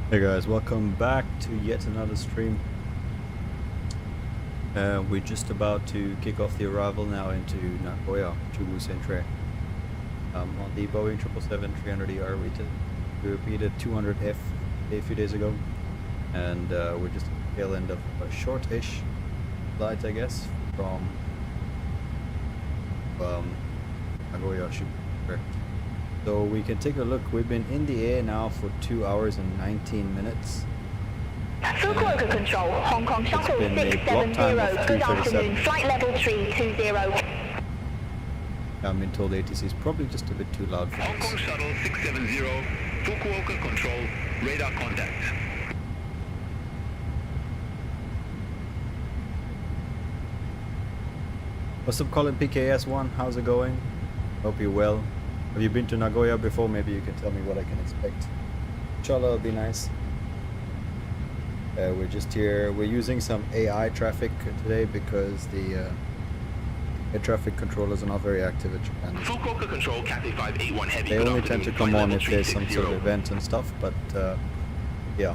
Hey guys, welcome back to yet another stream. We're just about to kick off the arrival now into Nagoya, Chubu Centre. On the Boeing 777-300ER, we repeated 200F a few days ago, and we're just at the tail end of a short-ish flight, I guess, from Nagoya, Chubu Centre. So we can take a look. We've been in the air now for 2 hours and 19 minutes. Fukuoka Control, Hong Kong Shuttle 670, good afternoon, flight level 320. I've been told ATC is probably just a bit too loud for Hong us. Kong Shuttle 670, Fukuoka Control, radar contact. What's up, Colin PKS1? How's it going? Hope you're well. Have you been to Nagoya before? Maybe you can tell me what I can expect. Inshallah, it'll be nice. We're just here. We're using some AI traffic today because the air traffic controllers are not very active at Japan. Fukuoka Control, Cathay 581 Heavy. They good only tend to afternoon, come flight on level if there's some sort of 360. event and stuff, but yeah,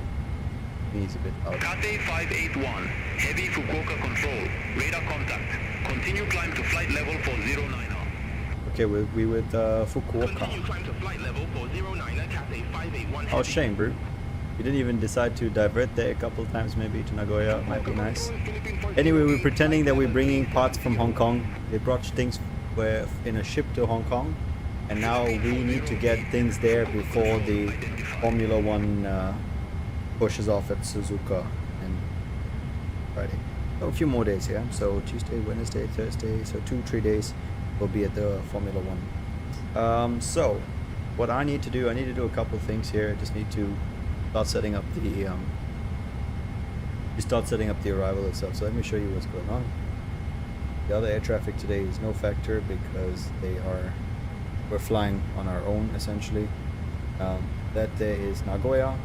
he's a bit out. Cathay 581, Heavy Fukuoka Control, radar contact. Continue climb to flight level for 09er. Okay, we with Fukuoka. Continue climb to flight level for 09er, Cathay 581 Heavy. Oh, shame, bro. You didn't even decide to divert there a couple of times, maybe to Nagoya. It might be nice. Anyway, we're pretending that we're bringing parts from Hong Kong. They brought things in a ship to Hong Kong, and now we need to get things there before the Formula One pushes off at Suzuka and Friday. So a few more days here. So Tuesday, Wednesday, Thursday. So 2-3 days we'll be at the Formula One. So what I need to do a couple of things here. I just need to start setting up the arrival itself. So let me show you what's going on. The other air traffic today is no factor because we're flying on our own essentially. That there is Nagoya.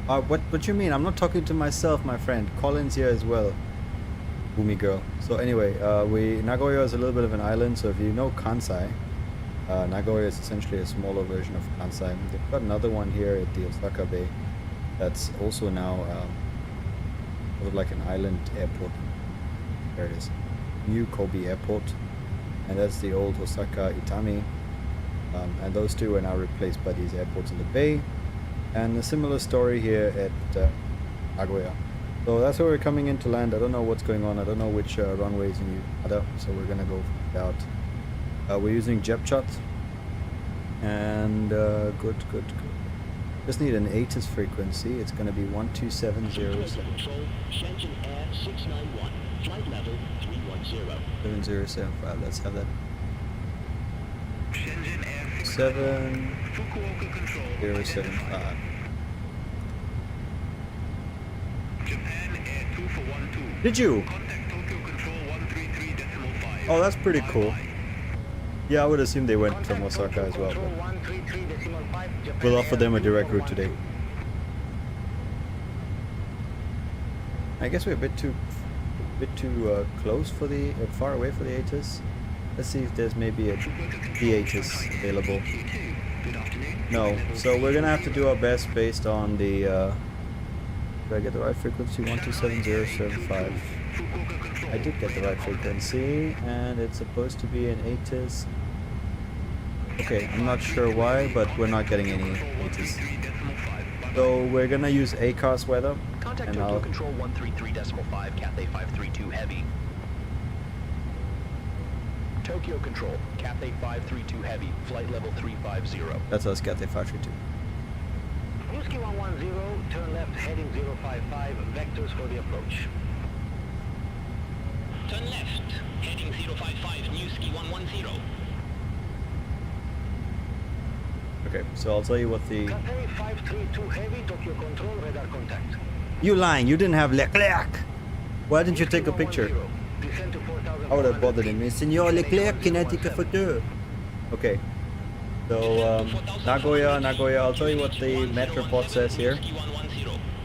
What you mean? I'm not talking to myself, my friend. Colin's here as well. Boomy girl. So anyway, Nagoya is a little bit of an island. So if you know Kansai, Nagoya is essentially a smaller version of Kansai. They've got another one here at the Osaka Bay that's also now sort of like an island airport. There it is. New Kobe Airport. And that's the old Osaka Itami. And those two are now replaced by these airports in the bay. And a similar story here at Nagoya. So that's where we're coming in to land. I don't know what's going on. I don't know which runways in Yada. So we're going to go find out. We're using JetChat. And good. Just need an ATIS frequency. It's going to be 1270. Shenzhen Air 691, flight level 310. 7075. Let's have that. Shenzhen Air 691, Fukuoka Control, 7075. Japan Air 2412. Did you? Contact Tokyo Control 133.5. Oh, that's pretty cool. Yeah, I would assume they went from Osaka as well. But we'll offer them a direct route today. I guess we're a bit too close for the far away for the ATIS. Let's see if there's maybe a ATIS available. No, so we're gonna have to do our best based on the. Did I get the right frequency? 127075. I did get the right frequency, and it's supposed to be an ATIS. Okay, I'm not sure why, but we're not getting any ATIS. So we're gonna use ACARS weather, Contact and Tokyo I'll Control 133.5, Cathay 532 Heavy. Tokyo Control, Cathay 532 Heavy, flight level 350. that's us, Cathay 532. Whiskey 110, turn left heading 055, vectors for the approach. Turn left, heading 055, New Ski 110. Okay, so I'll tell you what the. Cathay 532 heavy, Tokyo Control, radar contact. You lying? You didn't have Leclerc. Why didn't you take a picture? Descend to 4,000. I would have bothered him. Senor Leclerc, can I take a photo? Okay. So Nagoya. I'll tell you what the Met report says here.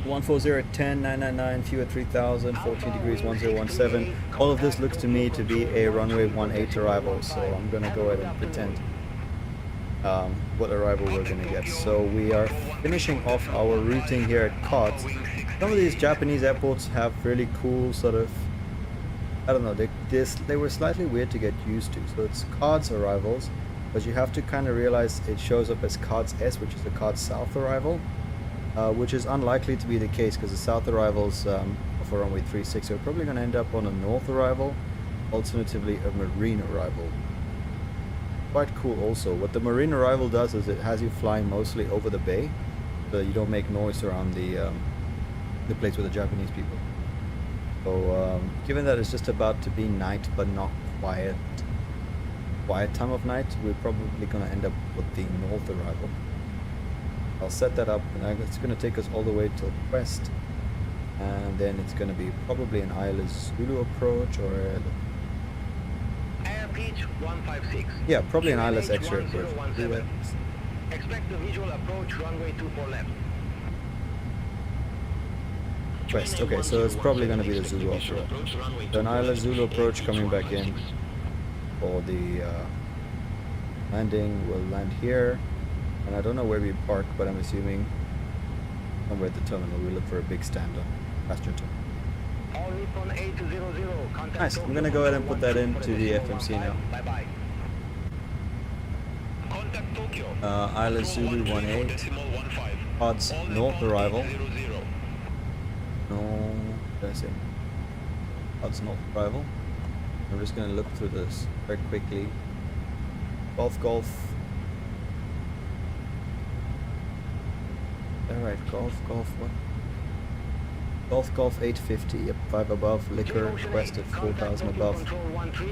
140 at 10, 999, few at 3000, 14 degrees, 1017. All of this looks to me to be a runway 18 arrival, so I'm gonna go ahead and pretend. what arrival we're gonna get. So we are finishing off our routing here at COTS. Some of these Japanese airports have really cool sort of, I don't know, they were slightly weird to get used to. So it's COTS arrivals, but you have to kind of realize it shows up as COTS S, which is a COTS South arrival, which is unlikely to be the case because the South arrivals for runway 36 are probably going to end up on a North arrival, alternatively a Marine arrival. Quite cool also. What the Marine arrival does is it has you flying mostly over the bay, so that you don't make noise around the place with the Japanese people. So given that it's just about to be night but not quiet time of night, we're probably going to end up with the North arrival. I'll set that up, and it's going to take us all the way till West, and then it's going to be probably an ILS Zulu approach or Air pitch 156. yeah, probably an ILS X-ray approach. Do that. Expect the visual approach runway 24 left. West. Okay, so it's probably going to be the Zulu approach. So an ILS Zulu approach coming back in for the landing. We'll land here, and I don't know where we park, but I'm assuming somewhere at the terminal. We look for a big stand on passenger terminal. All Nippon 800, contact Nice. I'm going to go ahead and put that into the FMC now. Bye bye. Contact Tokyo. ILS Zulu 18, 15. COTS All North Nippon arrival. 800. No, what did I say? COTS North arrival. I'm just going to look through this very quickly. Golf. Alright, Golf, what? Golf 850, yep, 5 above, Liquor, West at 4000 above,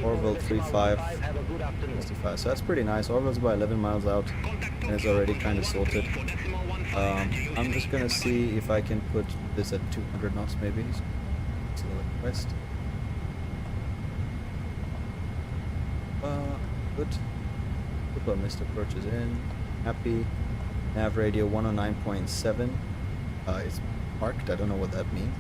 Orville 35, 65, so that's pretty nice. Orville's about 11 miles out, and it's already kind of sorted. I'm just gonna see if I can put this at 200 knots maybe, so West. Good. Couple of missed approaches in, happy. Nav radio 109.7, it's parked, I don't know what that means.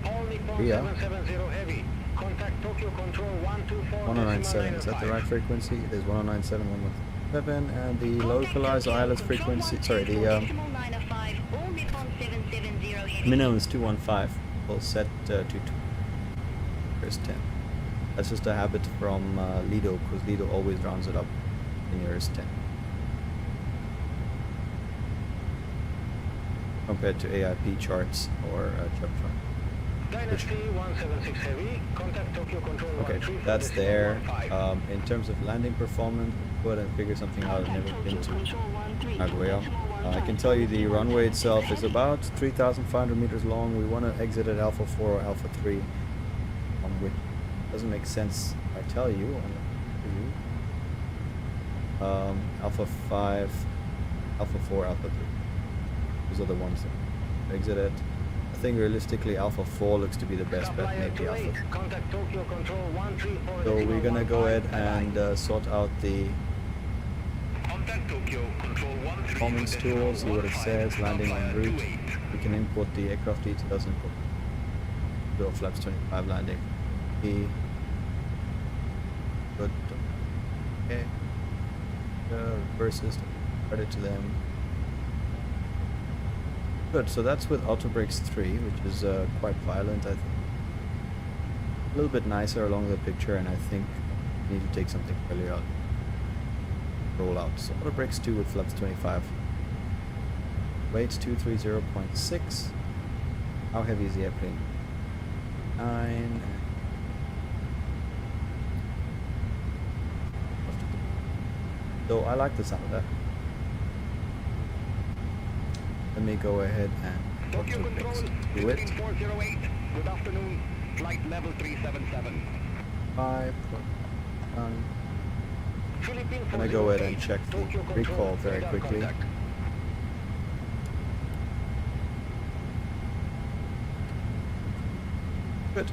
All Nippon Yeah. 770 heavy. Contact Tokyo Control 124. 109.7, is that the right frequency? It is 109.7, 117, and the localized ILS frequency, sorry, the minimum is 215, we'll set to 2. Here's 10. That's just a habit from Lido, because Lido always rounds it up in yours 10. Compared to AIP charts or chart chart. Dynasty 176 heavy. Contact Tokyo Control Okay, 13 that's there. 15. In terms of landing performance, go ahead and figure something out. I've never been to Nagoya. I can tell you the runway itself is about 3,500 meters long. We want to exit at Alpha 4 or Alpha 3, which doesn't make sense. I tell you, Alpha 5, Alpha 4, Alpha 3. Those are the ones that exit it. I think realistically Alpha 4 looks to be the best bet, maybe Alpha 3. Contact Tokyo Control 134. So we're gonna go ahead and sort out the Contact Tokyo Control 13. performance tool, see what it says, landing en route. We can import the aircraft details, import Euro flaps 25 landing. Good. Okay. Reverse system, credit to them. Good, so that's with Auto Brakes 3, which is quite violent, I think. A little bit nicer along the picture, and I think we need to take something earlier out. Roll out. So Auto Brakes 2 with flaps 25. Weight 230.6. How heavy is the airplane? 9. So I like the sound of that. Let me go ahead and Tokyo Auto Control, Brakes do it. 15408. Good afternoon. Flight level 377. 5. Done. Philippine I'm gonna go ahead and check the Tokyo Control, recall very radar quickly. contact. Good.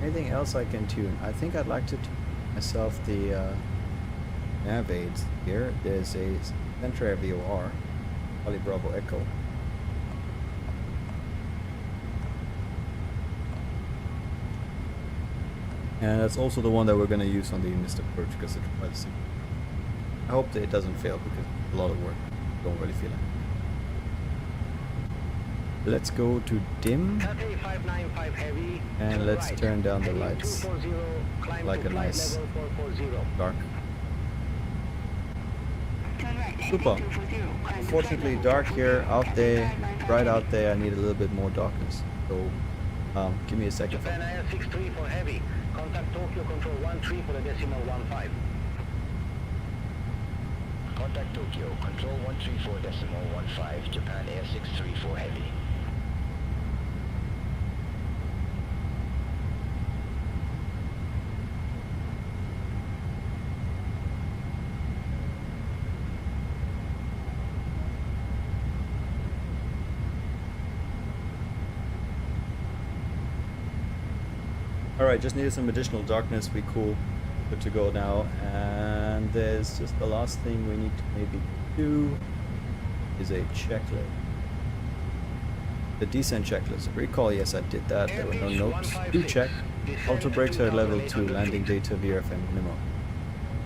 Anything else I can tune? I think I'd like to tune myself the nav aids here. There's a Center VOR, Charlie Bravo Echo. And that's also the one that we're going to use on the missed approach because it's quite simple. I hope that it doesn't fail because it's a lot of work. Don't really feel it. Let's go to dim Cathay 595 heavy. and let's right. turn down the Heading lights 240, climb like to a flight nice level 440. dark. Turn right, Super. heading 240, climb to Unfortunately, flight dark level here, 240, out Cathay there, 595 right heavy. out there. I need a little bit more darkness. So, give me a second. Japan Air 63 for heavy. Contact Tokyo Control 13 for the decimal 15. Contact Tokyo, control 134.15, Japan Air 63 for heavy. Alright, just needed some additional darkness. We cool. Good to go now. And there's just the last thing we need to maybe do is a checklist. The descent checklist. Recall, yes, I did that. There were no notes. Do check. Auto brakes are at level 2. Landing data VRFM minimum.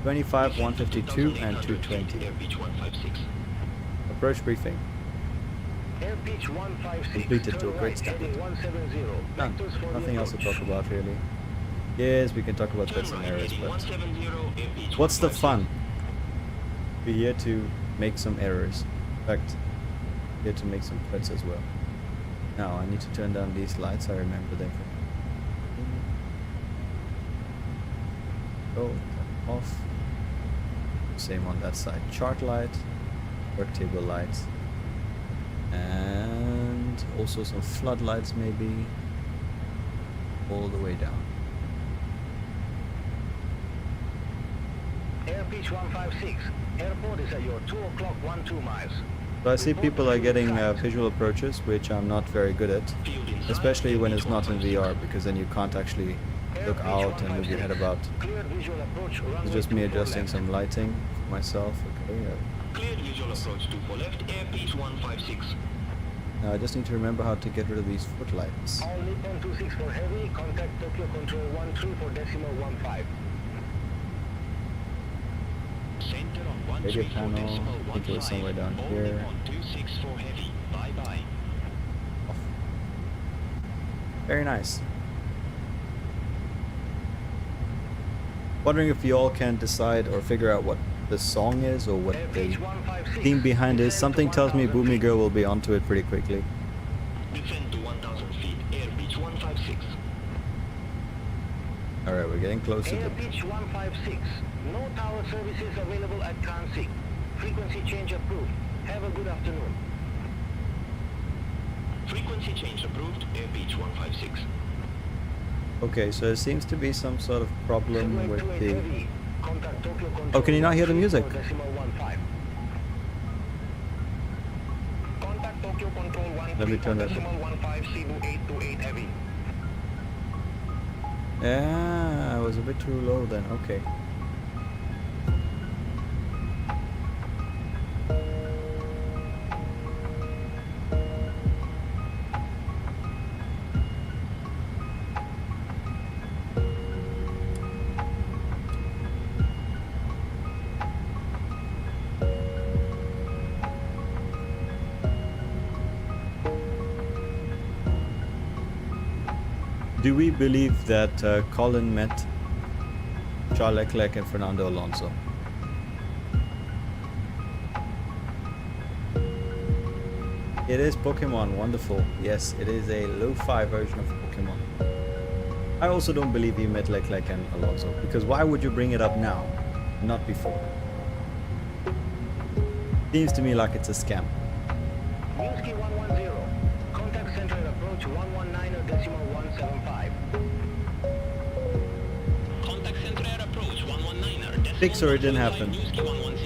25, 152, and 220. Approach briefing. Air pitch 156. Completed to turn a great right, standard. heading 170. Done. Vectors for the Nothing else to approach. talk about really. Yes, we can talk about threats and errors, but what's the fun? We're here to make some errors. In fact, here to make some threats as well. Now I need to turn down these lights. I remember them from. Oh, off. Same on that side. Chart light, work table lights, and also some floodlights maybe. All the way down. Air pitch 156. Airport is at your 2 o'clock 12 miles. So I see people are getting visual approaches, which I'm not very good at, especially when it's not in VR, because then you can't actually look out and move your head about. Cleared visual approach. Runway It's just me 24 adjusting left. some lighting for myself. Okay. Cleared visual approach 24 left, air pitch 156. Now I just need to remember how to get rid of these footlights. All Nippon 26 for heavy. Contact Tokyo Control 13 for decimal 15. Center on Radio 13 panel, decimal I think it was somewhere down 15. here. Nippon 26 for heavy. Bye bye. Off. Very nice. Wondering if you all can decide or figure out what the song is or what Air the pitch 156. theme behind is. Descend Something to tells me 1000 Boomy feet. Girl will be onto it pretty quickly. Descend to 1000 feet, air pitch 156. Alright, we're getting close to Air the... pitch 156. No tower services available at Kansik. Frequency change approved. Have a good afternoon. Frequency change approved, air pitch 156. Okay, so there seems to be some sort of problem Headway with 28 the... heavy. Contact Tokyo Control Oh, can you not hear the 13 music? for decimal 15. Contact Tokyo Control 13 Let me turn for that decimal 15 Cebu 828 heavy. Yeah, I was a bit too low then. Okay. Do we believe that Colin met Charles Leclerc and Fernando Alonso? It is Pokemon, wonderful. Yes, it is a lo-fi version of Pokemon. I also don't believe he met Leclerc and Alonso, because why would you bring it up now, not before? Seems to me like it's a scam. Minski 110. Contact center at approach 119 or decimal 175. Contact center air approach 119er. decimal Fix or it didn't 175, happen. Minski 110.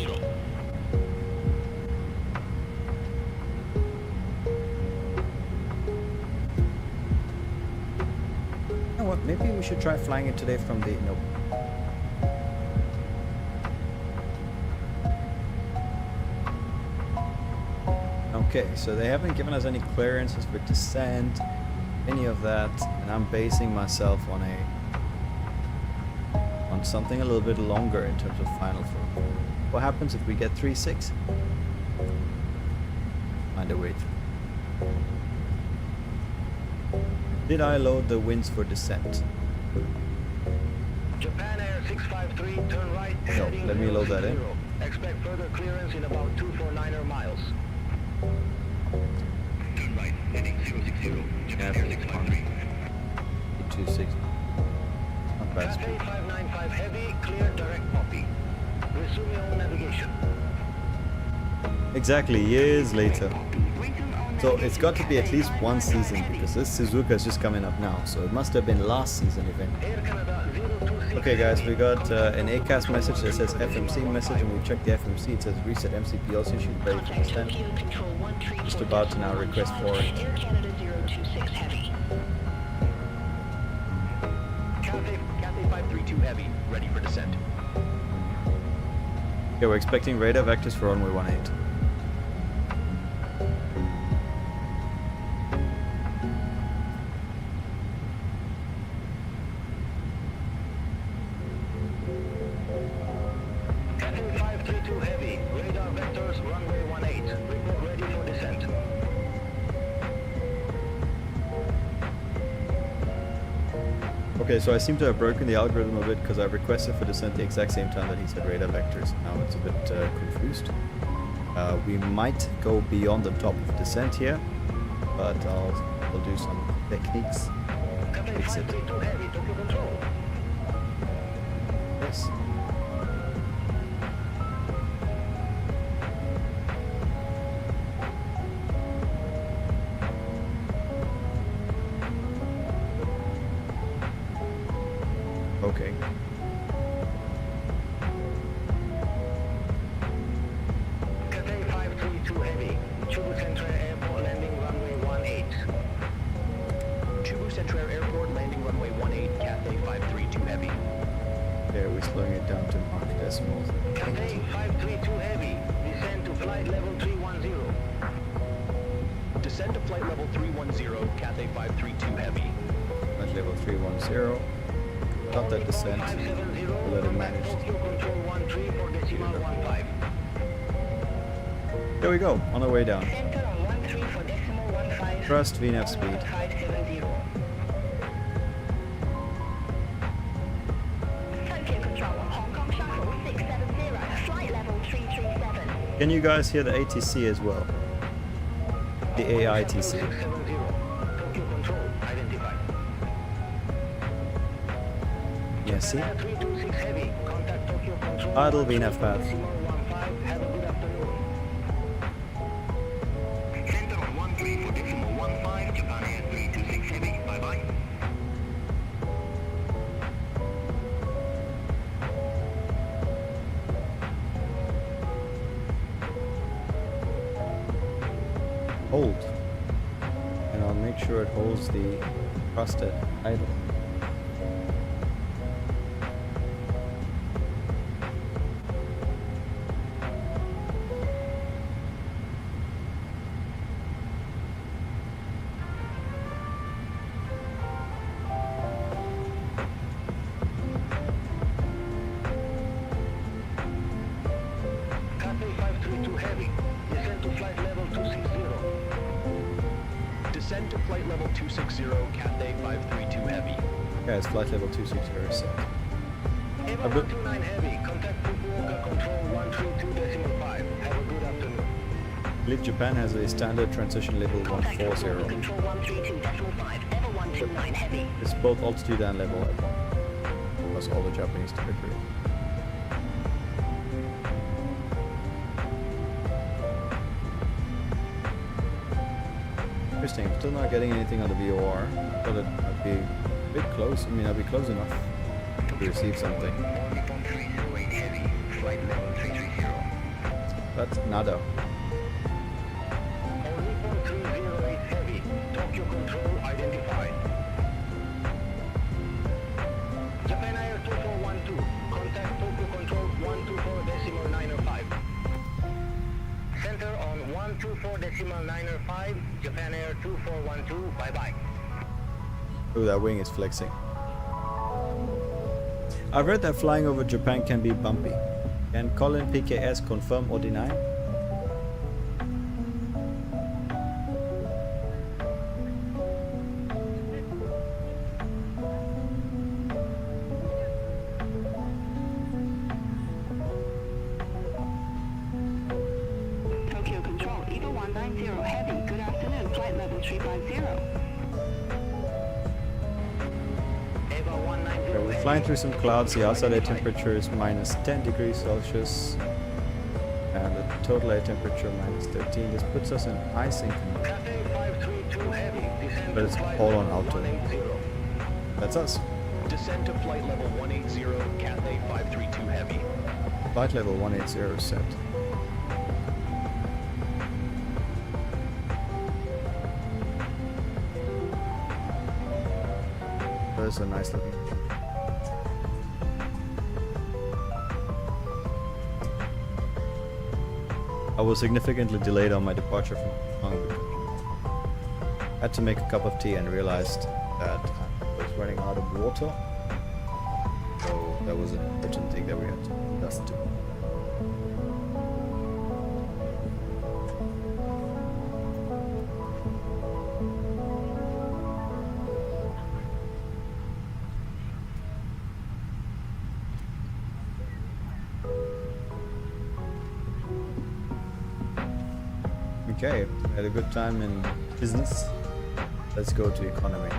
You know what? Maybe we should try flying it today from the... Nope. Okay, so they haven't given us any clearances for descent, any of that, and I'm basing myself on something a little bit longer in terms of final form. What happens if we get 3-6? Find a way through. Did I load the winds for descent? Japan Air 653, turn right, heading let me load that in. 060. Expect further clearance in about 249 miles. Turn right, heading 060. Japan Air 653. 2-6. Not bad Cathay speed. 595 heavy, clear direct copy. Resume your own navigation. Exactly, years later. So it's got to be at least one season because this Suzuka is just coming up now. So it must have been last season event. Air Canada 026 Okay guys, we got heavy, an ACAS message that says FMC message, and we checked the FMC. It says reset MCP also should be ready for descent. Just about to now request for it. Air Canada 026 Heavy. Cathay 532 Heavy, ready for descent. Okay, we're expecting radar vectors for runway 18. Cathay 532 heavy, radar vectors runway 18. Report ready for descent. Okay, so I seem to have broken the algorithm a bit because I requested for descent the exact same time that he said radar vectors. Now it's a bit confused. We might go beyond the top of descent here, but I'll do some techniques. Cathay Fix it. 532 heavy, Tokyo control. Yes. Okay. Cathay 532 heavy, Chubu Central Airport landing runway 18. Chubu Centrair Airport, landing runway 18, Cathay 532 Heavy. Okay, we're slowing it down to mark decimals. Cathay 532 heavy, descend to flight level 310. Descend to flight level 310, Cathay 532 Heavy. Flight level 310. Got that descent. 570, We'll let it manage. Tokyo control 13 for decimal 15. There we go, on our way down. Center on 13 for decimal 15. Trust VNAV speed. 570. Tokyo Control, Hong Kong Shuttle 670, flight level 337. Can you guys hear the ATC as well? The AITC. 670, Tokyo control identified. Yeah, see? 326 heavy, contact Tokyo control. Idle VNAV path. Decimal 15, have a good afternoon. Center on 13 for decimal 15. Japan Air 326 heavy. Bye bye. Hold. And I'll make sure it holds the trusted idle. Cathay 532 heavy, descend to flight level 260. Descend to flight level 260, Cathay 532 Heavy. Guys, flight level 260 is set. Eva A bit- 129 heavy, contact Fukuoka control 132.5. Have a good afternoon. I believe Japan has a standard transition level Contact Tokyo 140. Control 132.5. Ever 129 Heavy. It's both altitude and level at one. Plus all the Japanese territory. Interesting, I'm still not getting anything on the VOR. I thought I'd be a bit close. I mean, I'd be close enough to receive something. Nippon 308 heavy. Flight level 330. That's nada. On Nippon 308 heavy, Tokyo control identified. Japan Air 2412, contact Tokyo control 124.905. Center on 124.905, Japan Air 2412, bye-bye. Oh, that wing is flexing. I've read that flying over Japan can be bumpy. Can Colin PKS confirm or deny? Tokyo Control, Eagle 190 Heavy, good afternoon, flight level 350. Eva 190 Okay, we're flying through some clouds. The outside air temperature is minus 10 degrees Celsius. And the total air temperature minus 13. This puts us in icing, Cathay 532 Heavy, descend but to it's flight all level on auto. 180. That's us. Descend to flight level 180, Cathay 532 Heavy. Flight level 180 set. That's a nice looking. I was significantly delayed on my departure from Hong Kong. Had to make a cup of tea and realized that I was running out of water. So that was an important thing that we had to adjust to. Okay, had a good time in business. Let's go to economy.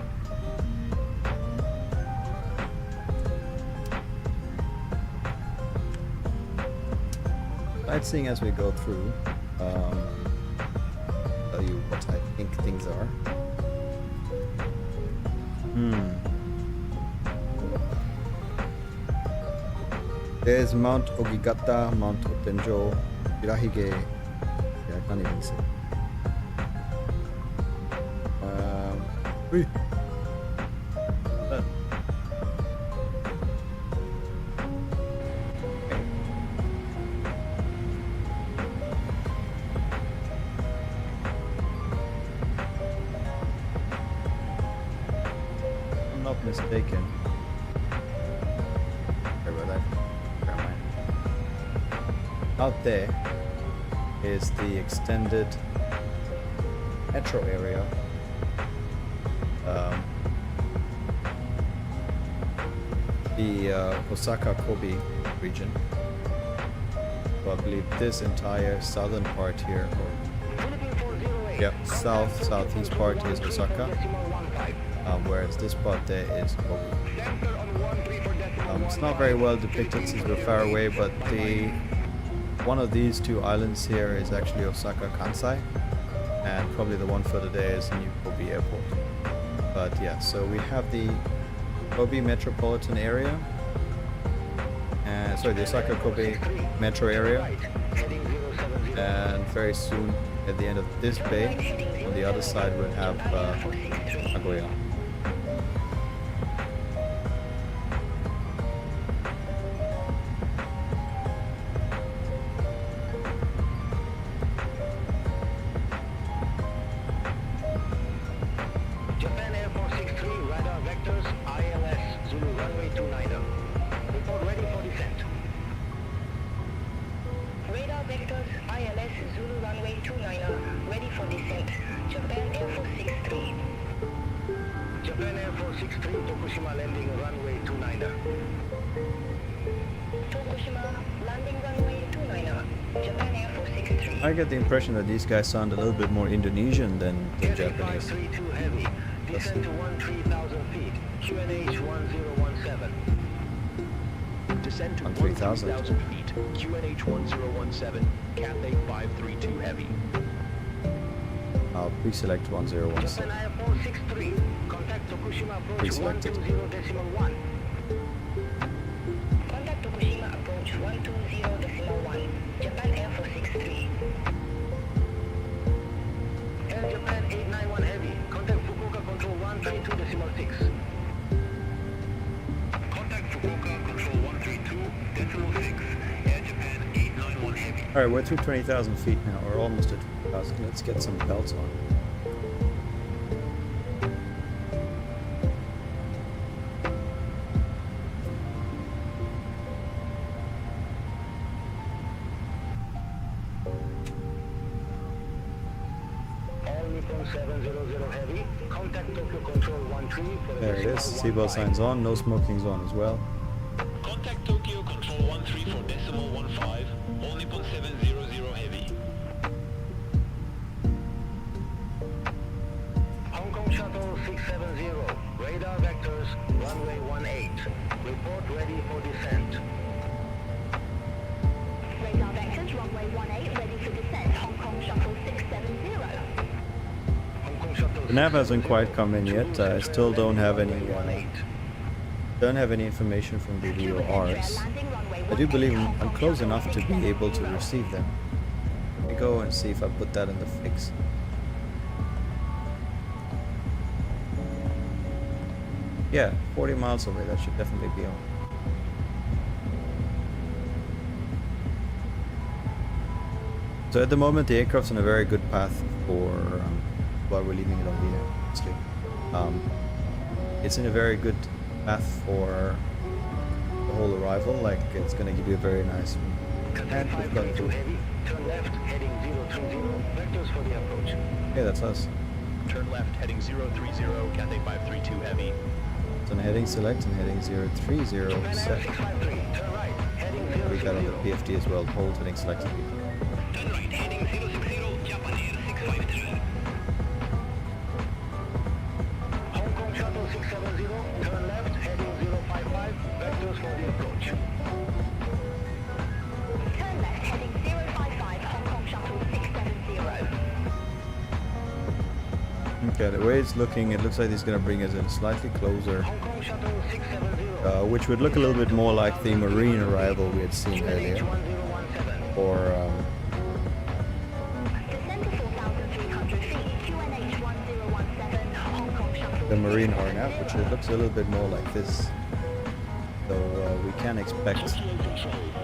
Sightseeing as we go through. Tell you what I think things are. There's Mount Ogigata, Mount Otenjo, Irahige. I can't even say. Ui. That. Okay. If I'm not mistaken. Sorry about that. Never mind. Out there is the extended metro area. The Osaka-Kobe region. So I believe this entire southern part here, or southeast part is Osaka, whereas this part there is Kobe. It's not very well depicted since we're far away, but one of these two islands here is actually Osaka Kansai, and probably the one further there is New Kobe Airport. But yeah, so we have the Kobe metropolitan area, and sorry, the Osaka Kobe metro area, and very soon at the end of this bay, on the other side we'll have Nagoya. Japan Air 463, radar vectors, ILS, Zulu runway 29. Report ready for descent. Radar vectors, ILS, Zulu runway 29, ready for descent. Japan Air 463. Japan Air 463, Tokushima landing runway 29. Tokushima, landing runway 29. Japan Air 463. I get the impression that these guys sound a little bit more Indonesian than Cathay Japanese. 532 heavy, descent to 13,000 feet, QNH 1017. Descend to 13,000. 13,000 feet, QNH 1017, Cathay 532 Heavy. I'll pre-select 1017. Japan Air 463, contact Tokushima approach Pre-selected. 120.1. Contact Tokushima approach 120.1. Japan Air 463. Air Japan 891 heavy, contact Fukuoka control 132.6. Contact Fukuoka control 132.6. Air Japan 891 heavy. Alright, we're through 20,000 feet now, or almost at 20,000. Let's get some belts on. 11700 Heavy. Contact Tokyo Control 13 for the There it is. Seatbelt signs on. No smoking's on as well. Contact Tokyo Control 13 for decimal 15, all Nippon 700 heavy. Hong Kong Shuttle 670. Radar vectors runway 18. Report ready for descent. Radar vectors, runway 18, ready for descent. Hong Kong Shuttle 670. Hong Kong Shuttle The nav hasn't quite come in yet. I still don't have any information from the VORs. I do believe I'm close enough to be able to receive them. Let me go and see if I put that in the fix. Yeah, 40 miles away. That should definitely be on. So at the moment, the aircraft's on a very good path for while we're leaving it on the air. Honestly, it's in a very good path for the whole arrival. Like it's going to give you a very nice. And we've got to. heavy. Turn left, heading 030. Vectors for the approach. Yeah, that's us. Turn left, heading 030, Cathay 532 Heavy. So I'm heading select and heading 030 set. 653. Turn right, heading 060. We got on the PFD as well. Hold heading selected. Turn right, heading 060, Japan Air 653. Hong Kong Shuttle 670. Turn left, heading 055. Vectors for the approach. Turn left, heading 055, Hong Kong Shuttle 670. Okay, the way it's looking, it looks like it's going to bring us in slightly closer, Hong Kong Shuttle 670. which would look a little bit more like the marine arrival we had seen earlier, QNH1017. or Descend to 4,300 feet, QNH 1017, Hong Kong Shuttle. the marine RNAV, which it looks a little bit more like this. So we can expect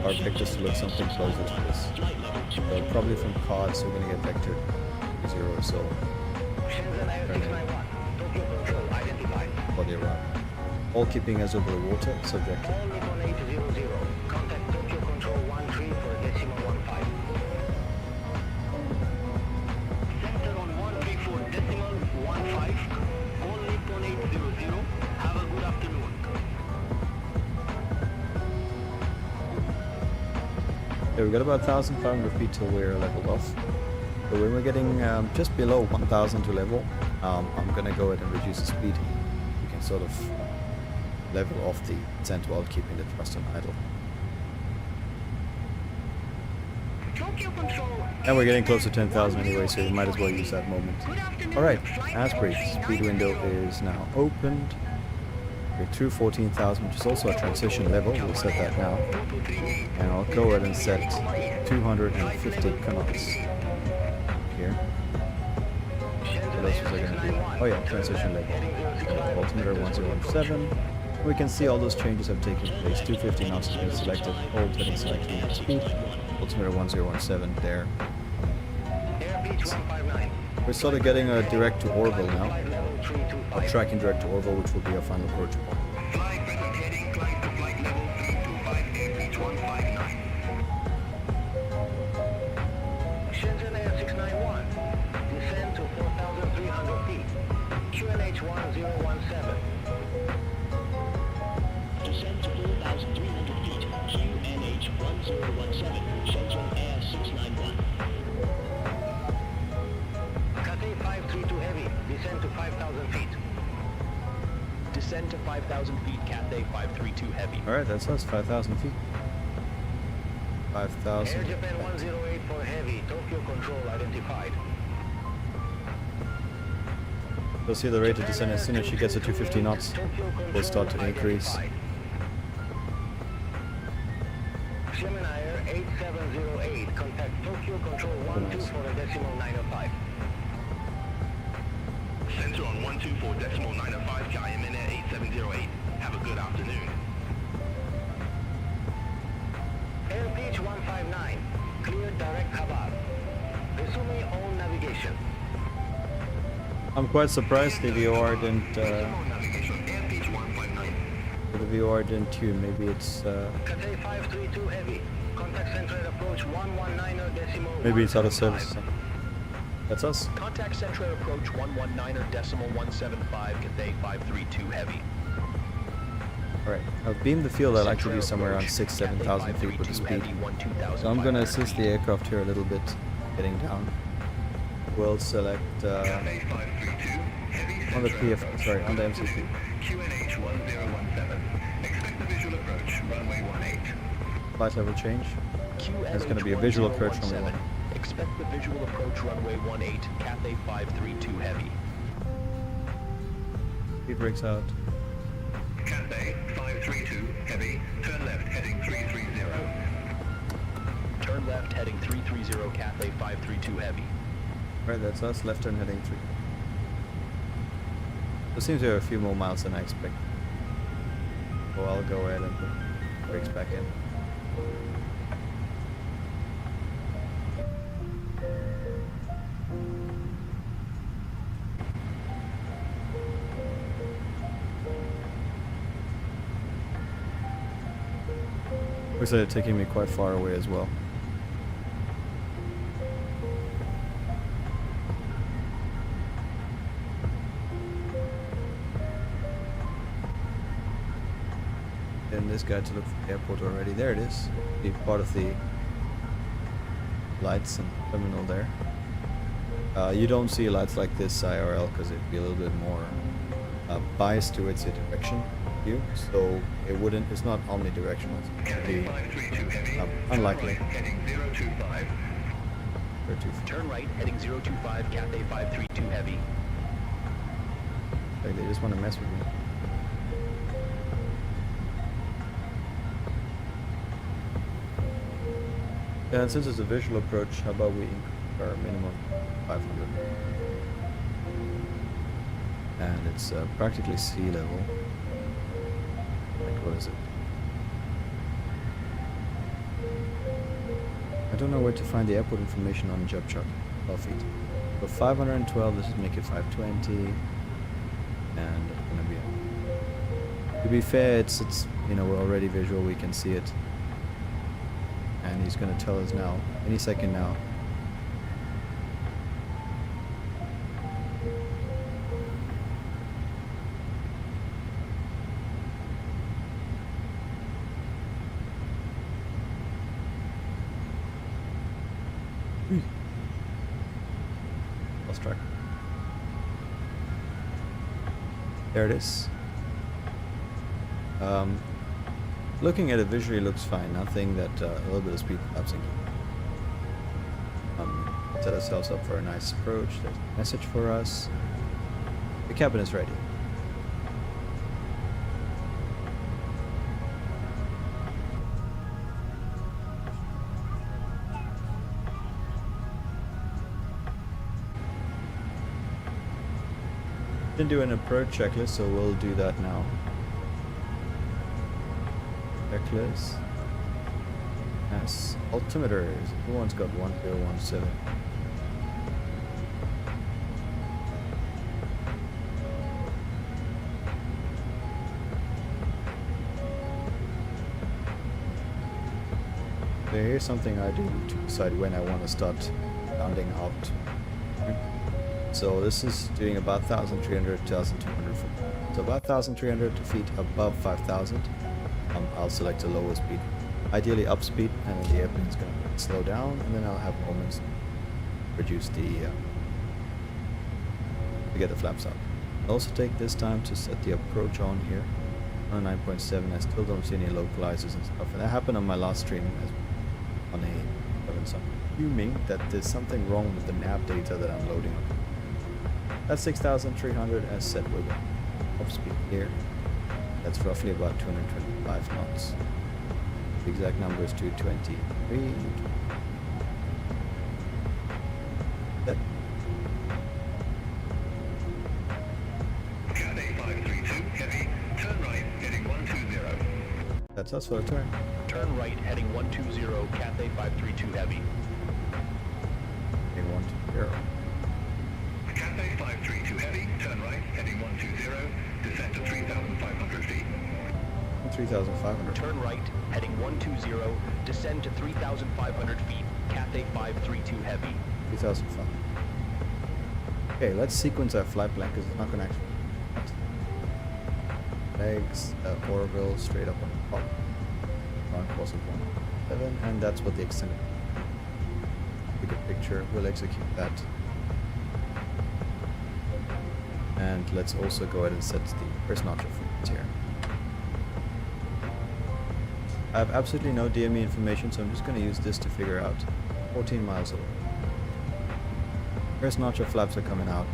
our vectors to look something closer to this. So probably from cards, we're going to get vector 0 or so Shenzhen Air 691. Tokyo Control identified. for the arrival. All keeping us over the water, subject. All Nippon 800. Contact Tokyo Control 13 for decimal 15. Center on 134 decimal 15, all Nippon 800. Have a good afternoon. Yeah, we've got about 1,500 feet till we're leveled off. So when we're getting just below 1,000 to level, I'm going to go ahead and reduce the speed. We can sort of level off the descent while keeping the thrust on idle. Tokyo Control. And we're getting close to 10,000 anyway, so we might as well use that moment. Alright, as briefed, speed window is now opened. We're through 14,000, which is also a transition level. We'll set that now. And I'll go ahead and set 250 knots here. What else was I going to do? Oh yeah, transition level. Altimeter 1017. We can see all those changes have taken place. 250 knots has been selected. Hold heading selected speed. Altimeter 1017 there. Air Beach 159. We're sort of getting a direct to Orville now. Our tracking direct to Orville, which will be our final approach point. Flight present heading, climb to flight level 325, Air Beach 159. Shenzhen Air 691. Descend to 4,300 feet. QNH 1017. Descend to 4,300 feet. QNH 1017. Shenzhen Air 691. Cathay 532 Heavy. Descend to 5,000 feet. Descend to 5,000 feet, Cathay 532 Heavy. Alright, that's us, 5,000 feet. 5,000. Air Japan 108 for Heavy. Tokyo Control identified. You'll see the rate of descent as soon as she gets to 250 knots. Will start to increase. Gemini Air 8708. Contact Tokyo Control 12 for a decimal 905. Center on 124 decimal 905, Cheyenne Air 8708. Have a good afternoon. Air Beach 159. Cleared direct Kabar. Resuming all navigation. I'm quite surprised the VOR didn't, Navigation, Air Beach 159. the VOR didn't tune. Maybe it's, Cathay 532 Heavy. Contact central approach 119 decimal maybe it's out of 175. service. That's us. Contact Central approach 119.175, Cathay 532 Heavy. Alright, I've beamed the field. I like to be somewhere around 6,000-7,000 feet with the speed. So I'm going to assist the aircraft here a little bit, getting down. We'll select on the PF, sorry, on the MCP. QNH 1017. Expect the visual approach, runway 18. Flight level change. There's going to be a visual approach runway 1. Expect the visual approach runway 18, Cathay 532 Heavy. Speed brakes out. Cathay 532 Heavy. Turn left heading 330. Turn left heading 330, Cathay 532 Heavy. Right, that's us. Left turn heading 3. So it seems we have a few more miles than I expect. So I'll go ahead and put brakes back in. Looks like it's taking me quite far away as well. And this guy to look for the airport already. There it is. The part of the lights and terminal there. You don't see lights like this IRL because it'd be a little bit more biased towards the direction view, so it wouldn't. It's not omnidirectional. It'd be unlikely. Heading 025. Turn right heading 025, Cathay 532 Heavy. Like they just want to mess with me. Yeah, and since it's a visual approach, how about we increase our minimum 500? And it's practically sea level. Like, what is it? I don't know where to find the airport information on job chart. 12 feet. So 512, this is make it 520. And it's gonna be. To be fair, it's you know, we're already visual, we can see it. And he's gonna tell us now, any second now. Lost track. There it is. Looking at it visually looks fine. Nothing that a little bit of speed lapsing. Set ourselves up for a nice approach. There's a message for us. The cabin is ready. Didn't do an approach checklist, so we'll do that now. Checklist. Yes. Altimeters. Who one's got 1017? So here's something I do to decide when I want to start rounding out. So this is doing about 1,300, 1,200 feet. So about 1,300 feet above 5,000. I'll select a lower speed, ideally up speed, and then the airplane's going to slow down, and then I'll have moments to reduce the to get the flaps out. I'll also take this time to set the approach on here on a 9.7. I still don't see any localizers and stuff, and that happened on my last stream on a 7. So I'm assuming that there's something wrong with the nav data that I'm loading up. That's 6,300 as set with top speed here. That's roughly about 225 knots. The exact number is 223. That. Cathay 532 Heavy. Turn right heading 120. That's us for the turn. Turn right heading 120, Cathay 532 Heavy. Heading 120. Cathay 532 Heavy. Turn right heading 120. Descend to 3,500 feet. 3,500. Turn right heading 120, descend to 3,500 feet, Cathay 532 Heavy. 3,500. Okay, let's sequence our flight plan because it's not going to actually. Legs, Orville, straight up on the top. Ground course of 1.7, and that's what the extended. Take a picture, we'll execute that. And let's also go ahead and set the first notch of frequency here. I have absolutely no DME information, so I'm just going to use this to figure out 14 miles away. First notch of flaps are coming out.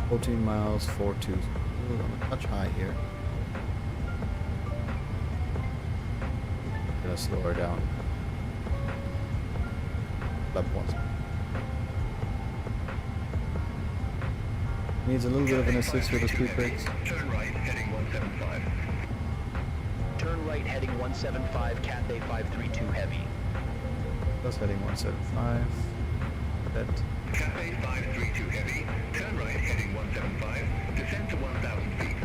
14 miles, 4.2. I'm a touch high here. Gonna slow her down. Flap once. Needs a little bit of an assist with the speed brakes. Turn right, heading 175. Turn right heading 175, Cathay 532 heavy. That's heading 175. That. Cathay 532 heavy. Turn right, heading 175. Descend to 1,000 feet.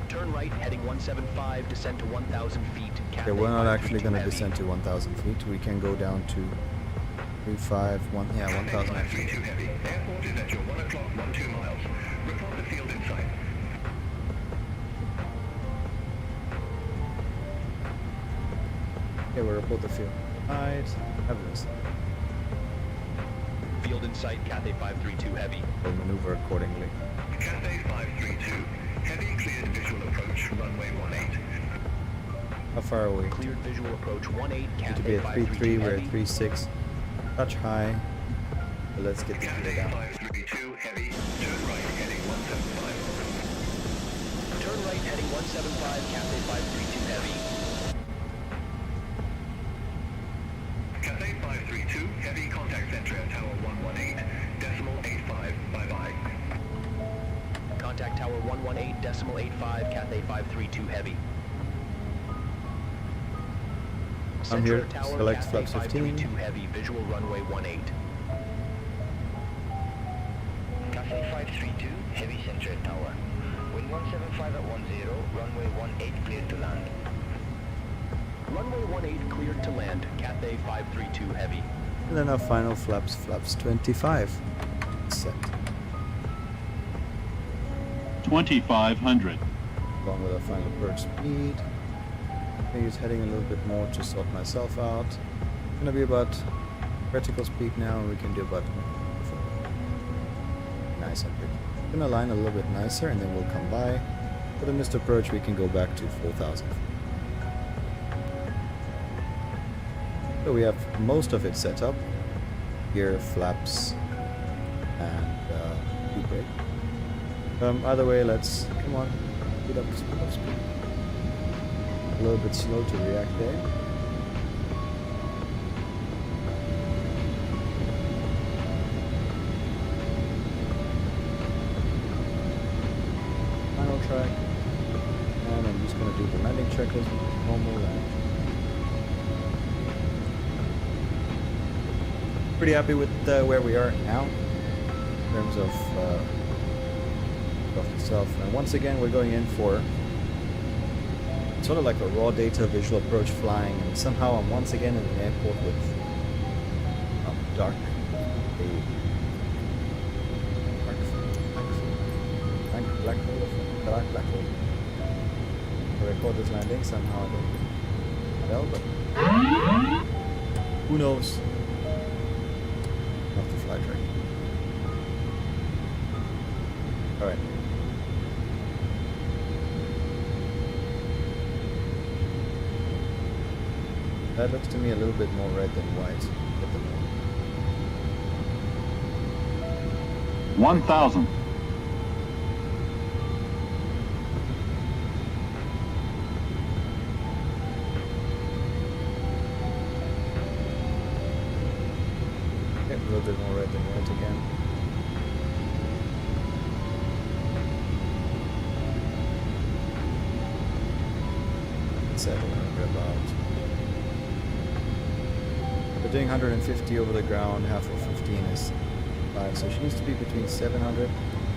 Turn right heading 175, descend to 1,000 feet. Okay, we're not actually going to descend to 1,000 feet. We can go down to 351. Yeah, 1,000 actually. 532 heavy. Airport is at your 1 o'clock, 12 miles. Report the field in sight. Okay, we'll report the field. Right. Have this. Field in sight, Cathay 532 heavy. We'll maneuver accordingly. Cathay 532. Heavy cleared visual approach, runway 18. How far are we? Cleared visual approach 18, Need to Cathay be at 3.3. 532 We're at heavy. 3.6. Touch high. But let's get the gear Cathay down. 532 heavy. Turn right, heading 175. Turn right heading 175, Cathay 532 heavy. Cathay 532, heavy contact center at tower 118, decimal 85, bye-bye. Contact tower 118, decimal 85, Cathay 532 heavy. I'm here. Central tower, Select Cathay flaps 15. 532 heavy, visual runway 18. Cathay 532, heavy center tower. Wind 175 at 10, runway 18 cleared to land. Runway 18 cleared to land, Cathay 532 heavy. And then our final flaps 25. Set. 2,500. Along with our final approach speed. I use heading a little bit more to sort myself out. Gonna be about vertical speed now, and we can do about nice and big. Gonna align a little bit nicer, and then we'll come by. For the missed approach, we can go back to 4,000. So we have most of it set up. Gear, flaps, and speed brake. Either way, let's come on, speed up, speed up, speed. A little bit slow to react there. Final track, and I'm just going to do the landing checklist, which is normal. And pretty happy with where we are now in terms of itself. And once again, we're going in for sort of like a raw data visual approach flying, and somehow I'm once again in an airport with dark black hole. I record this landing somehow. I don't know, but who knows? Off the flight track. All right. That looks to me a little bit more red than white at the moment. 1,000. Okay, a little bit more red than white again. Settle about. We're doing 150 over the ground, half of 15 is 5, so she needs to be between 700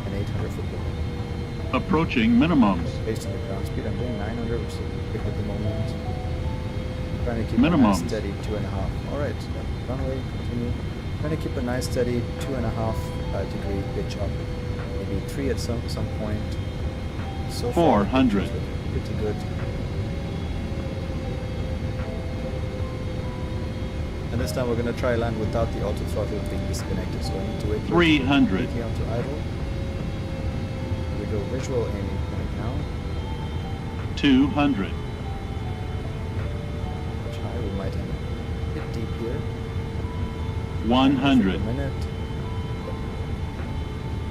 and 800 foot per minute. Approaching minimums. Based on the ground speed, I'm doing 900, which is quick at the moment. Trying to keep Minimums. my steady, 2.5. Alright, runway, continue. Trying to keep a nice steady 2.5 degree pitch up, maybe 3 at some point. So far, the pitch 400. is looking pretty good. And this time we're going to try land without the auto throttle being disconnected, so I need to wait for it to 300. completely onto idle. Here we go, visual aiming point now. 200. Much high, we might end a bit deep here. 100. A minute.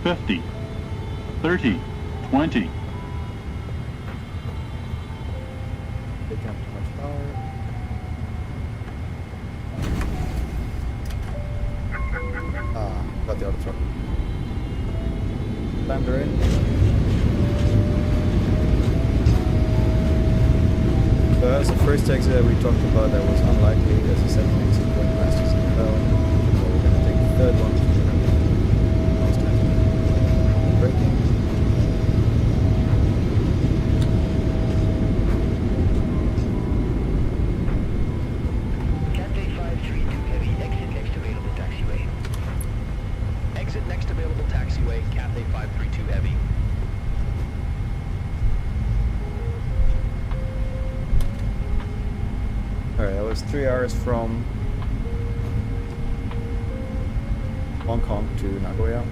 50. 30. 20. Picking up too much power. Got the auto throttle. Slammed her in. So that's the first exit that we talked about that was unlikely. There's a second exit going past us as well. So we're going to take the third one. Most time. Braking. Cathay 532 Heavy, exit next available taxiway. Exit next available taxiway, Cathay 532 Heavy. Alright, that was 3 hours from Hong Kong to Nagoya.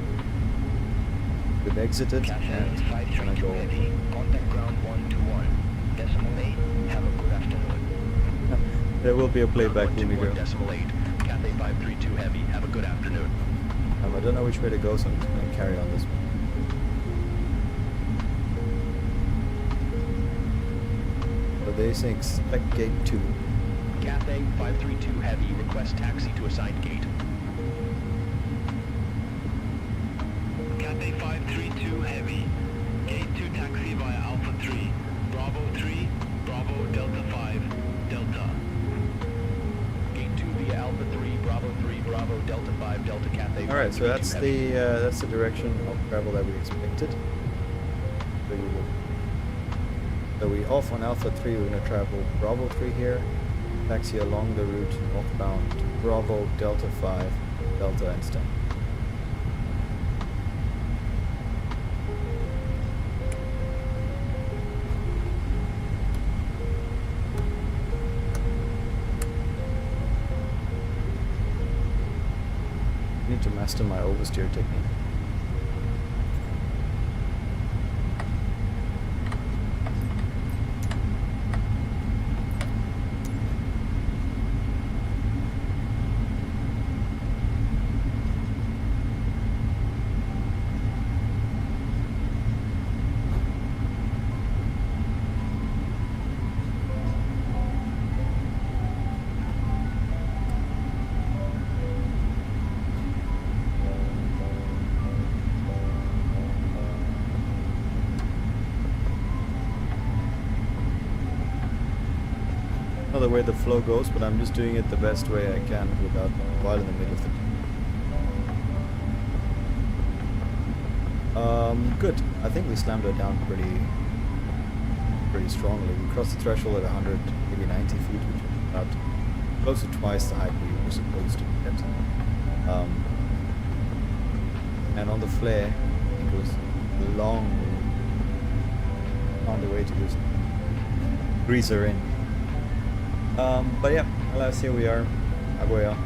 We've exited Cathay and gonna 532 go. Heavy, contact ground 121. Decimal 8, have a good afternoon. There will be a playback when we go. 121.8. Cathay 532 Heavy. Have a good afternoon. I don't know which way to go, so I'm just going to carry on this one. So they say expect gate 2. Cathay 532 Heavy. Request taxi to assigned gate. Cathay 532 Heavy. Gate 2 taxi via Alpha 3. Bravo 3, Bravo Delta 5, Delta. Gate 2 via Alpha 3, Bravo 3, Bravo Delta 5, Delta Cathay. All right, so 532 Heavy. that's the direction of travel that we expected. So we off on Alpha 3. We're going to travel Bravo 3 here, taxi along the route northbound to Bravo Delta 5, Delta and stop. Need to master my oversteer technique. Not the way the flow goes, but I'm just doing it the best way I can without while in the middle of it. Good. I think we slammed her down pretty strongly. We crossed the threshold at 100, maybe 90 feet, which is about close to twice the height we were supposed to get. And on the flare, it was long on the way to just grease her in. But yeah, alas, here we are, Nagoya.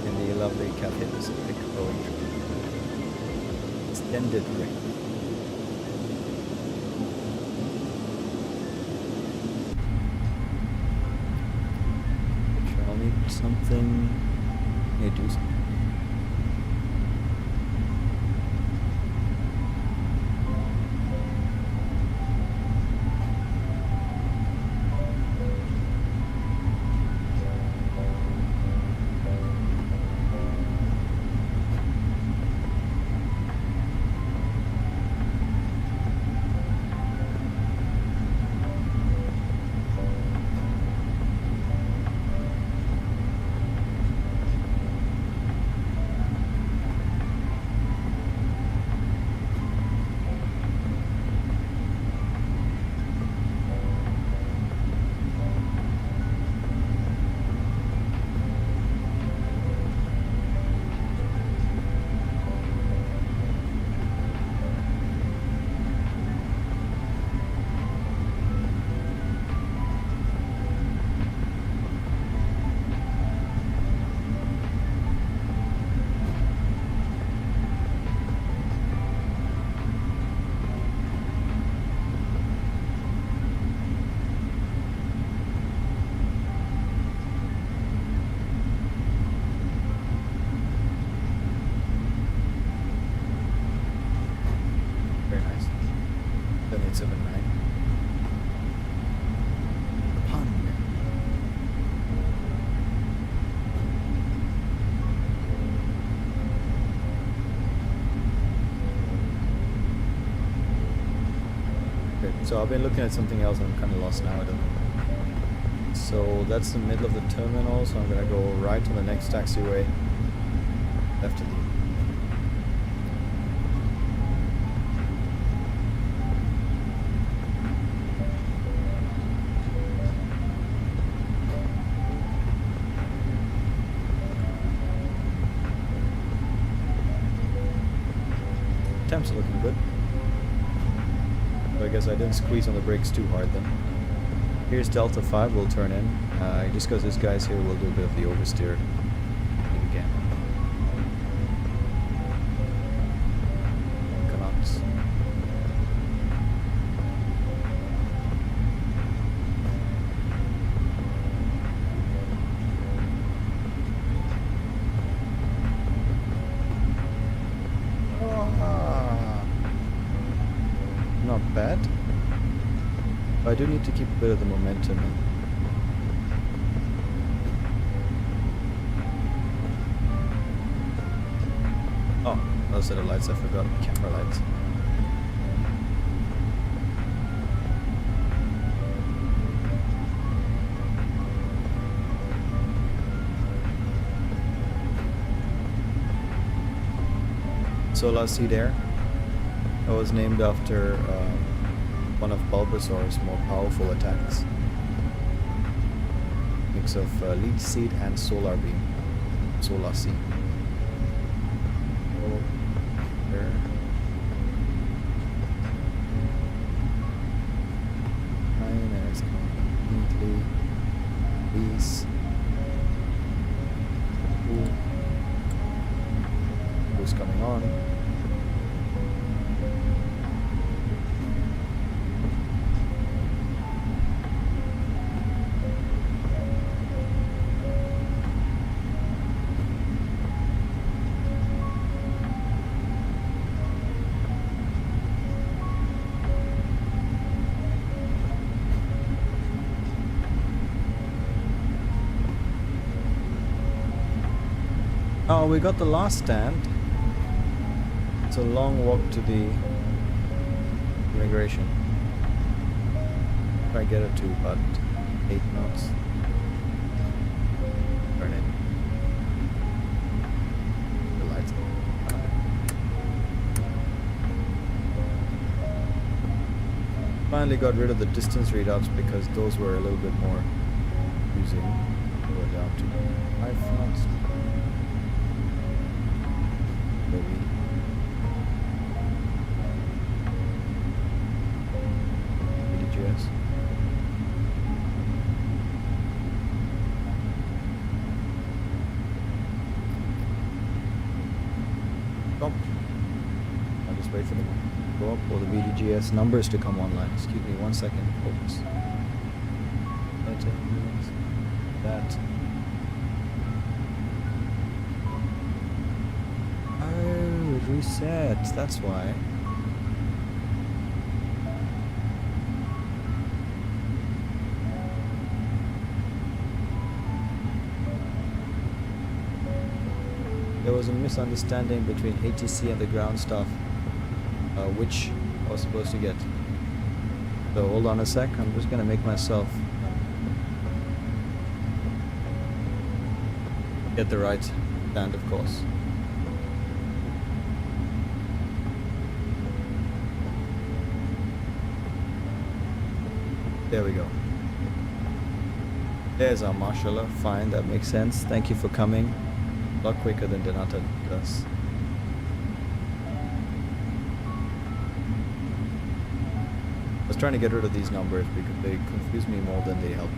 In the lovely Cathay Pacific Orange extended ring. I'll need something. Need to do something. 479. Pun. Okay, so I've been looking at something else and I'm kind of lost now. I don't know. So that's the middle of the terminal, so I'm gonna go right on the next taxiway. Left to the temps are looking good. So I guess I didn't squeeze on the brakes too hard then. Here's Delta 5, we'll turn in. Just because this guy's here, we'll do a bit of the oversteer again. Canucks. Not bad. But I do need to keep a bit of the momentum in. Oh, those are the lights I forgot. Camera lights. Solar Seed Air. That was named after one of Bulbasaur's more powerful attacks. Mix of Leech Seed and Solar Beam. Solar Seed. Oh, there. Fine, and it's going neatly. Please. Ooh. Who's coming on? Oh, we got the last stand. It's a long walk to the immigration. Try to get it to about 8 knots. Turn in. The lights on. Finally got rid of the distance readouts because those were a little bit more confusing. Go down to 5 knots. PMDGs. Stop. I'll just wait for them to go up or the VDGS numbers to come online. Excuse me 1 second. Focus. That. Oh, it resets. That's why. There was a misunderstanding between ATC and the ground staff, which I was supposed to get. So hold on a sec. I'm just gonna make myself get the right stand, of course. There we go. There's our marshaller. Fine, that makes sense. Thank you for coming. A lot quicker than Donata does. I was trying to get rid of these numbers because they confuse me more than they help.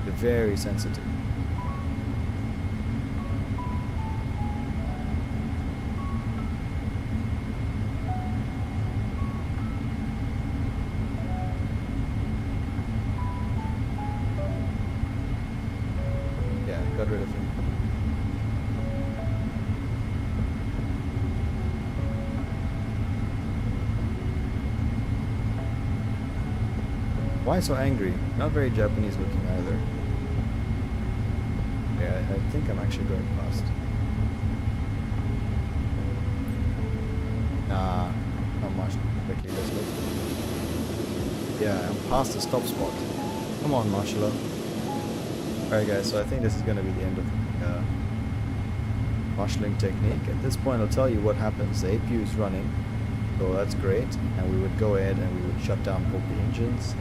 They're very sensitive. Yeah, got rid of him. Why so angry? Not very Japanese looking either. Yeah, I think I'm actually going past. Nah, not much. Quickly, let's look. Yeah, I'm past the stop spot. Come on, Marshalo. Alright guys, so I think this is going to be the end of the marshalling technique. At this point I'll tell you what happens. The APU is running, so that's great. And we would go ahead and we would shut down both the engines.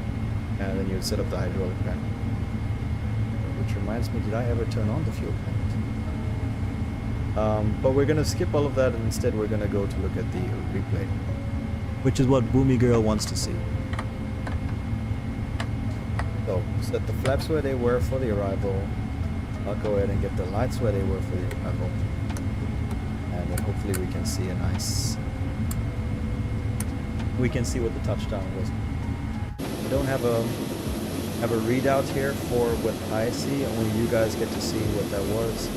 And then you would set up the hydraulic pan. Which reminds me, did I ever turn on the fuel plant? But we're going to skip all of that and instead we're going to go to look at the replay. Which is what Boomy Girl wants to see. So, set the flaps where they were for the arrival. I'll go ahead and get the lights where they were for the arrival. And then hopefully we can see a nice... We can see what the touchdown was. I don't have a readout here for what I see. Only you guys get to see what that was.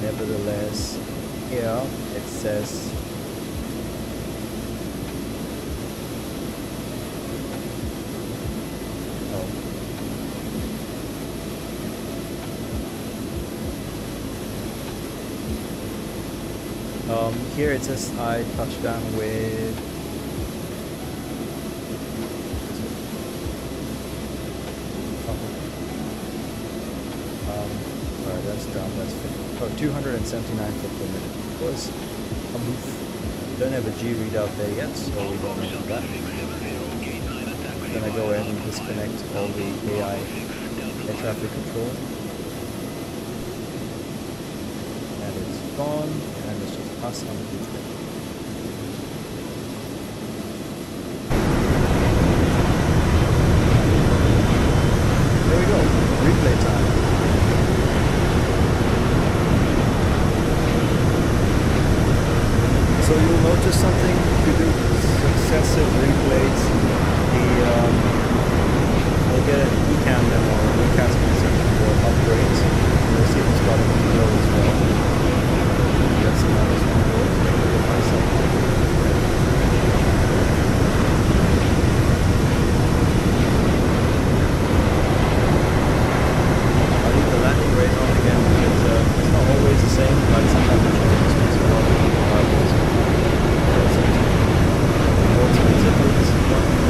Nevertheless, here it says... Here it says I touchdown with... Alright, that's down, that's 279 foot per minute. Of course, don't have a G readout there yet, so we don't know that. I'm gonna go ahead and disconnect all the AI air traffic control. And it's gone, and it's just us on the replay. There we go, replay time. So you'll notice something if you do successive replays. We'll get an ECAM demo or a recast message for upgrades. You'll see this button below as well. That's another one of those. I'll leave the landing rate on again because it's not always the same, but sometimes it changes based on what you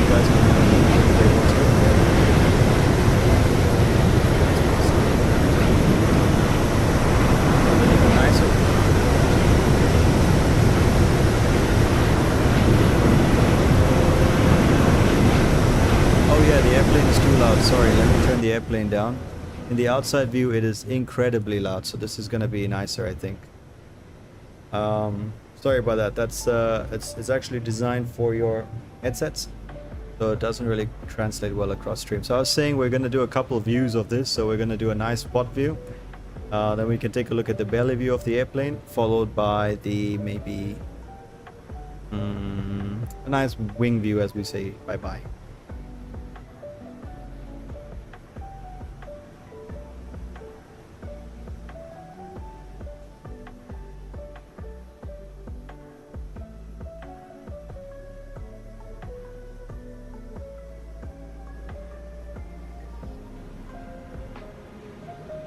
guys can Sorry, let me turn the airplane down. In the outside view it is incredibly loud, so this is gonna be nicer, I think. Sorry about that. That's it's actually designed for your headsets, so it doesn't really translate well across stream. So I was saying we're gonna do a couple of views of this. So we're gonna do a nice spot view, then we can take a look at the belly view of the airplane, followed by the maybe a nice wing view as we say bye bye.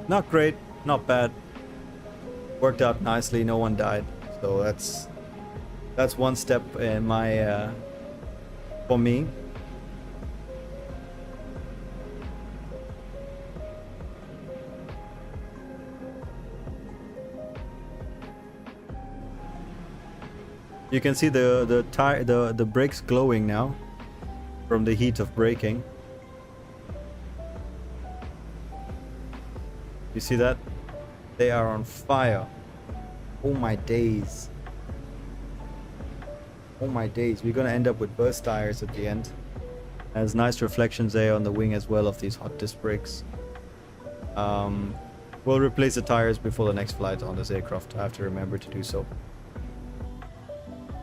Not great, not bad. Worked out nicely, no one died. So that's one step in my for me. You can see the brakes glowing now from the heat of braking. You see that? They are on fire. Oh my days. Oh my days. We're gonna end up with burst tires at the end. There's nice reflections there on the wing as well of these hot disc brakes. We'll replace the tires before the next flight on this aircraft. I have to remember to do so.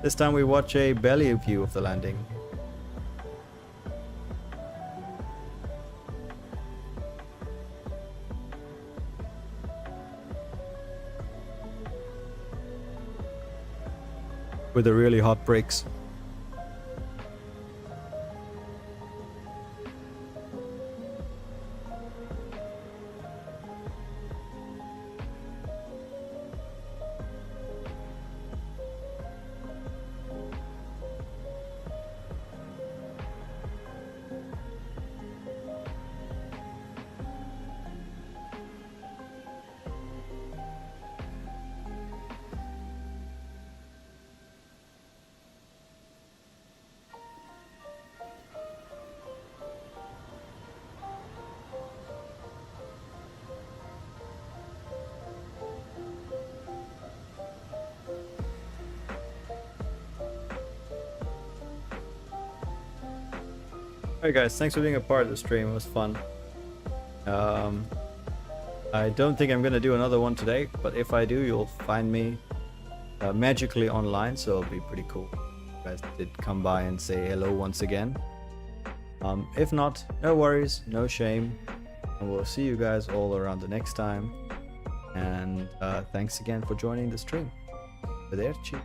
This time we watch a belly view of the landing. With the really hot brakes. Alright guys, thanks for being a part of the stream. It was fun. I don't think I'm gonna do another one today, but if I do, you'll find me magically online, so it'll be pretty cool. You guys did come by and say hello once again. If not, no worries, no shame, and we'll see you guys all around the next time. And thanks again for joining the stream. Arrivederci.